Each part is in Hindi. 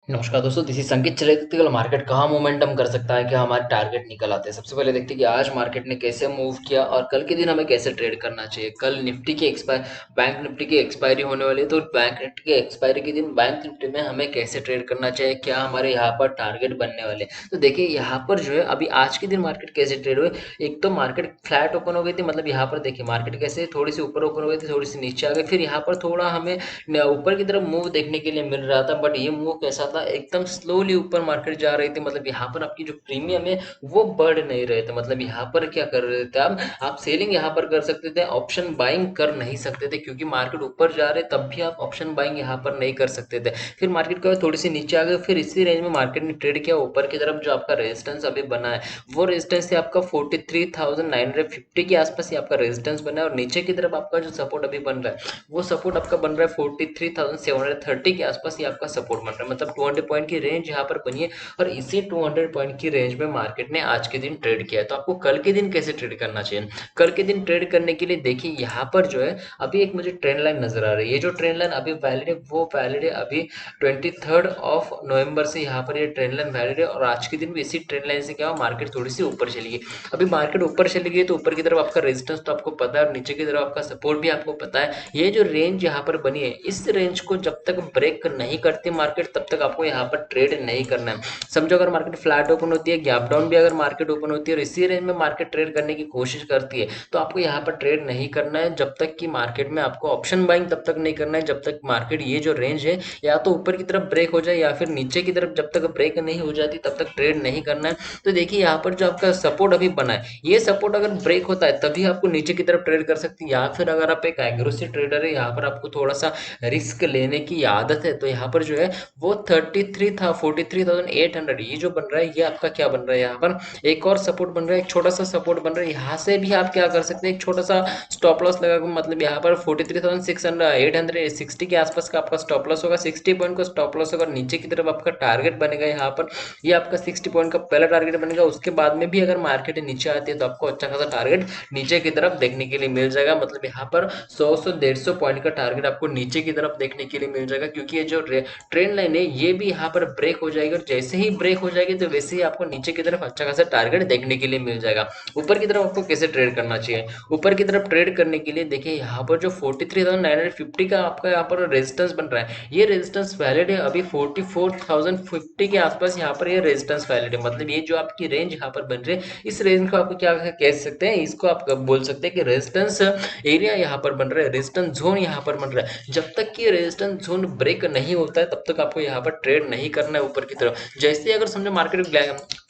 नमस्कार दोस्तों, दिस इज संकेत। चले देखते हैं कल मार्केट कहाँ मोमेंटम कर सकता है, क्या हमारे टारगेट निकल आते हैं। सबसे पहले देखते हैं कि आज मार्केट ने कैसे मूव किया और कल के दिन हमें कैसे ट्रेड करना चाहिए। कल निफ्टी की बैंक निफ्टी की एक्सपायरी होने वाली है, तो बैंक निफ्टी की एक्सपायरी के दिन बैंक निफ्टी में हमें कैसे ट्रेड करना चाहिए, क्या हमारे यहाँ पर टारगेट बनने वाले हैं। तो देखिए यहाँ पर जो है अभी आज के दिन मार्केट कैसे ट्रेड हुए। एक तो मार्केट फ्लैट ओपन हो गई थी, मतलब यहाँ पर देखिए मार्केट कैसे थोड़ी सी ऊपर ओपन हो गई थी, थोड़ी सी नीचे आ गई, फिर यहाँ पर थोड़ा हमें ऊपर की तरफ मूव देखने के लिए मिल रहा था। बट ये मूव कैसा था, एकदम स्लोली ऊपर मार्केट जा रही थी। मतलब यहाँ पर आपकी जो प्रीमियम है वो बढ़ नहीं रहे थे। मतलब यहाँ पर क्या कर रहे थे आप सेलिंग यहाँ पर कर सकते थे, ऑप्शन बाइंग कर नहीं सकते थे, क्योंकि मार्केट ऊपर जा रहे तब भी आप ऑप्शन बाइंग यहाँ पर नहीं कर सकते थे। फिर मार्केट का थोड़ी सी नीचे आ गए, फिर इसी रेंज में मार्केट ने ट्रेड किया। ऊपर की तरफ जो आपका रेजिस्टेंस अभी बना है वो रेजिस्टेंस है आपका 43,950 के आसपास ही आपका रेजिस्टेंस बना है, और नीचे की तरफ आपका जो सपोर्ट अभी बन रहा है वो सपोर्ट आपका बन रहा है 43,730 के आसपास ही आपका सपोर्ट बन रहा है। मतलब 200 पॉइंट की रेंज यहाँ पर बनी है, और इसी 200 पॉइंट की रेंज में मार्केट ने आज के दिन ट्रेड किया है। तो आपको कल के दिन कैसे ट्रेड करना चाहिए। कल के दिन ट्रेड करने के लिए देखिए यहाँ पर जो है अभी एक मुझे ट्रेंड लाइन नजर आ रही है। ये जो ट्रेंड लाइन अभी वैलिड है वो वैलिड है अभी 23 नवंबर से यहाँ पर ये ट्रेंड लाइन वैलिड है, और आज के दिन भी इसी ट्रेंड लाइन से क्या हुआ, मार्केट थोड़ी सी ऊपर चली गई। अभी मार्केट ऊपर चली गई तो ऊपर की तरफ आपका रेजिस्टेंस तो आपको पता है, और नीचे की तरफ आपका सपोर्ट भी आपको पता है। ये जो रेंज यहाँ पर बनी है, इस रेंज को जब तक ब्रेक नहीं करती मार्केट तब तक आपको यहाँ पर ट्रेड नहीं करना है। समझो अगर मार्केट फ्लैट ओपन होती है, गैप डाउन भी अगर मार्केट ओपन होती है और इसी रेंज में मार्केट ट्रेड करने की कोशिश करती है, तो आपको यहाँ पर ट्रेड नहीं करना है। जब तक कि मार्केट में आपको ऑप्शन बाइंग तब तक नहीं करना है जब तक मार्केट ये जो रेंज है या तो ऊपर की तरफ ब्रेक हो जाए या फिर नीचे की तरफ जब तक ब्रेक नहीं हो जाती तब तक ट्रेड नहीं करना है। तो देखिए यहाँ पर जो आपका सपोर्ट अभी बना है, ये सपोर्ट अगर ब्रेक होता है तभी आपको नीचे की तरफ ट्रेड कर सकती है, या फिर अगर आप एक एग्रेसिव ट्रेडर है, यहाँ पर आपको थोड़ा सा रिस्क लेने की आदत है, तो यहाँ पर जो है वो 43,800 ये जो बन रहा है ये आपका क्या बन रहा है। यहाँ पर एक और सपोर्ट बन रहा है, एक छोटा सा सपोर्ट बन रहा है। यहाँ से भी आप क्या कर सकते हैं, एक छोटा सा स्टॉप लॉस लगा, मतलब यहाँ पर 43,860 के आसपास का आपका स्टॉप लॉस होगा। 60 पॉइंट का स्टॉप लॉस होगा, नीचे की तरफ आपका टारगेट बनेगा यहाँ पर। ये आपका 60 पॉइंट का पहला टारगेट बनेगा। उसके बाद में भी अगर मार्केट नीचे आती है तो आपको अच्छा खासा टारगेट नीचे की तरफ देखने के लिए मिल जाएगा। मतलब यहाँ पर 100 पॉइंट का टारगेट आपको नीचे की तरफ देखने के लिए मिल जाएगा, क्योंकि ये जो ट्रेंड लाइन है ये भी यहाँ पर ब्रेक हो जाएगी, और जैसे ही ब्रेक हो जाएगी तो वैसे ही आपको नीचे की तरफ अच्छा खासा टारगेट देखने के लिए मिल जाएगा। ऊपर की तरफ आपको कैसे ट्रेड करना चाहिए। ऊपर की तरफ ट्रेड करने के लिए देखिए यहाँ पर जो 43,950 का आपका यहाँ पर रेजिस्टेंस बन रहा है, ये रेजिस्टेंस वैलिड है अभी 44,050 के आसपास। यहाँ पर ये रेजिस्टेंस वैलिड है, मतलब ये जो आपकी रेंज यहाँ पर बन रही है, इस रेंज को आपको क्या कह सकते हैं, इसको आप बोल सकते हैं कि रेजिस्टेंस एरिया यहाँ पर बन रहा है, रेजिस्टेंस जोन यहाँ पर बन रहा है। जब तक कि रेजिस्टेंस जोन ब्रेक नहीं होता है तब तक आपको यहाँ पर ट्रेड नहीं करना है ऊपर की तरफ। जैसे ही अगर समझो मार्केट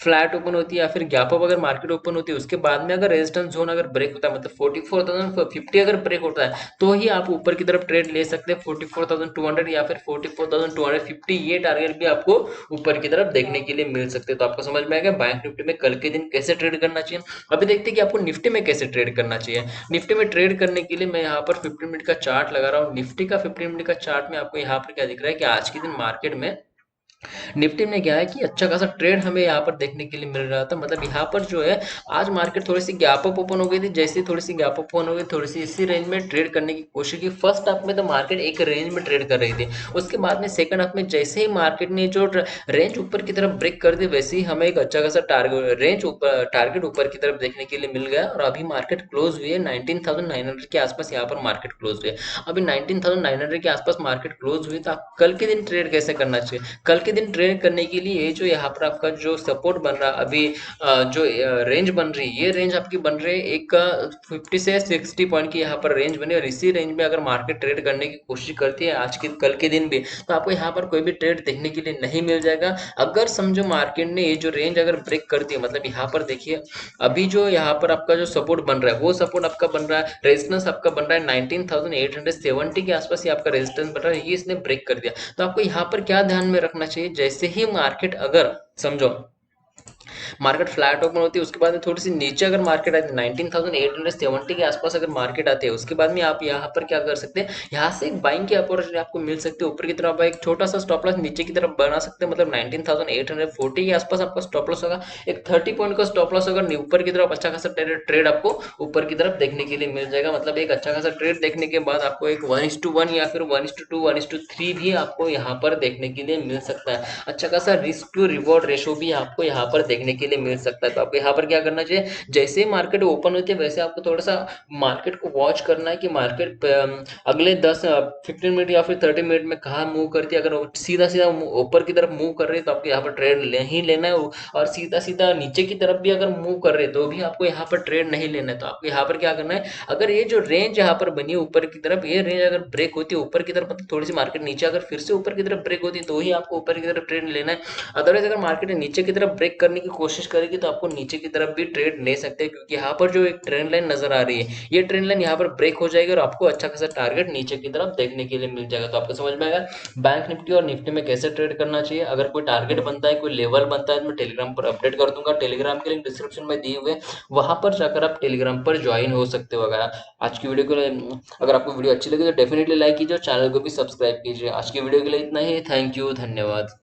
फ्लैट ओपन होती है या फिर गैप अप अगर मार्केट ओपन होती है, उसके बाद में अगर रेजिस्टेंस जोन अगर ब्रेक होता है, मतलब 44,050 अगर ब्रेक होता है, तो ही आप ऊपर की तरफ ट्रेड ले सकते हैं। 44,200 या फिर 44,250 ये टारगेट भी आपको ऊपर की तरफ देखने के लिए मिल सकते हैं। तो आपको समझ में आ गया बैंक निफ्टी में कल के दिन कैसे ट्रेड करना चाहिए। अभी देखते हैं कि आपको निफ्टी में कैसे ट्रेड करना चाहिए। निफ्टी में ट्रेड करने के लिए मैं यहाँ पर 15 मिनट का चार्ट लगा रहा हूँ। निफ्टी का 15 मिनट का चार्ट में आपको यहाँ पर क्या दिख रहा है कि आज के दिन मार्केट में निफ्टी में क्या है कि अच्छा खासा ट्रेड हमें यहाँ पर देखने के लिए मिल रहा था। मतलब यहाँ पर जो है आज मार्केट थोड़ी सी गैप अप ओपन हो गई थी, जैसे थोड़ी सी गैप अप ओपन हो गई थोड़ी सी इसी रेंज में ट्रेड करने की कोशिश की। फर्स्ट हाफ में तो मार्केट एक रेंज में ट्रेड कर रही थी, उसके बाद में सेकंड हाफ में जैसे ही मार्केट ने जो रेंज ऊपर की तरफ ब्रेक कर दी, वैसे ही हमें एक अच्छा खासा टारगेट ऊपर की तरफ देखने के लिए मिल गया, और अभी मार्केट क्लोज हुई है 19,900 के आसपास। यहाँ पर मार्केट क्लोज हुई है अभी 19,900 के आसपास मार्केट क्लोज हुई। तो आप कल के दिन ट्रेड कैसे करना चाहिए। कल के दिन ट्रेड करने के लिए जो यहाँ पर आपका जो सपोर्ट बन रहा है अभी, जो रेंज बन रही है, ये रेंज आपकी बन रही है एक 50 से 60 पॉइंट की यहाँ पर रेंज बनी, और इसी रेंज में अगर मार्केट ट्रेड करने की कोशिश करती है आज के कल के दिन भी, तो आपको यहाँ पर कोई भी ट्रेड देखने के लिए नहीं मिल जाएगा। अगर समझो मार्केट ने ये जो रेंज अगर ब्रेक कर दी, मतलब यहाँ पर देखिए अभी जो यहाँ पर आपका जो सपोर्ट बन रहा है वो सपोर्ट आपका बन रहा है, रेजिस्टेंस आपका बन रहा है 19,870 के आसपास ही आपका रेजिस्टेंस बन रहा है, ये इसने ब्रेक कर दिया। तो आपको यहाँ पर क्या ध्यान में रखना चाहिए, जैसे ही मार्केट अगर समझो मार्केट फ्लैट ओपन होती है, उसके बाद में थोड़ी सी नीचे अगर मार्केट आती है 19,870 के आसपास अगर मार्केट आती है, उसके बाद में आप यहाँ पर क्या कर सकते हैं, यहाँ से एक बाइंग की अपॉर्चुनिटी आपको मिल सकती है। ऊपर की तरफ एक छोटा सा स्टॉप लॉस नीचे की तरफ बना सकते हैं, मतलब 19,840 के आसपास आपका स्टॉप लॉस होगा। एक 30 पॉइंट का स्टॉप लॉस होगा ऊपर की तरफ, अच्छा खासा ट्रेड आपको ऊपर की तरफ देखने के लिए मिल जाएगा। मतलब एक अच्छा खासा ट्रेड देखने के बाद आपको एक 1:1 या फिर 1:2 1:3 भी आपको यहाँ पर देखने के लिए मिल सकता है। अच्छा खासा रिस्क टू रिवॉर्ड रेशो भी आपको यहाँ पर देखने के लिए मिल सकता है। तो आपको यहाँ पर क्या करना चाहिए, जैसे ही मार्केट ओपन होती है वैसे आपको थोड़ा सा मार्केट को वॉच करना है कि मार्केट अगले 15 मिनट या फिर 30 मिनट में कहाँ मूव करती है। अगर वो सीधा सीधा ऊपर की तरफ मूव कर रही है तो आपको यहाँ पर ट्रेड ले ही लेना है, और सीधा सीधा नीचे की तरफ भी अगर मूव कर रहे हैं तो भी आपको यहाँ पर ट्रेड नहीं लेना है। तो आपको यहाँ पर क्या करना है, अगर ये जो रेंज यहाँ पर बनी है ऊपर की तरफ, ये रेंज अगर ब्रेक होती है ऊपर की तरफ, मतलब थोड़ी सी मार्केट नीचे अगर फिर से ऊपर की तरफ ब्रेक होती है तो ही आपको ऊपर की तरफ ट्रेड लेना है। अदरवाइज अगर मार्केट नीचे की तरफ ब्रेक करने की कोशिश करेगी तो आपको नीचे की तरफ भी ट्रेड ले सकते हैं, क्योंकि यहाँ पर जो एक ट्रेंड लाइन नजर आ रही है, ये ट्रेंड लाइन यहाँ पर ब्रेक हो जाएगी और आपको अच्छा खासा टारगेट नीचे की तरफ देखने के लिए मिल जाएगा। तो आपको समझ में आएगा बैंक निफ्टी और निफ्टी में कैसे ट्रेड करना चाहिए। अगर कोई टारगेट बनता है, कोई लेवल बनता है, तो मैं टेलीग्राम पर अपडेट कर दूंगा। टेलीग्राम के लिंक डिस्क्रिप्शन में दिए हुए, वहां पर जाकर आप टेलीग्राम पर ज्वाइन हो सकते हो। अगर आज की वीडियो को, अगर आपको वीडियो अच्छी लगी तो डेफिनेटली लाइक कीजिए और चैनल को भी सब्सक्राइब कीजिए। आज की वीडियो के लिए इतना ही। थैंक यू, धन्यवाद।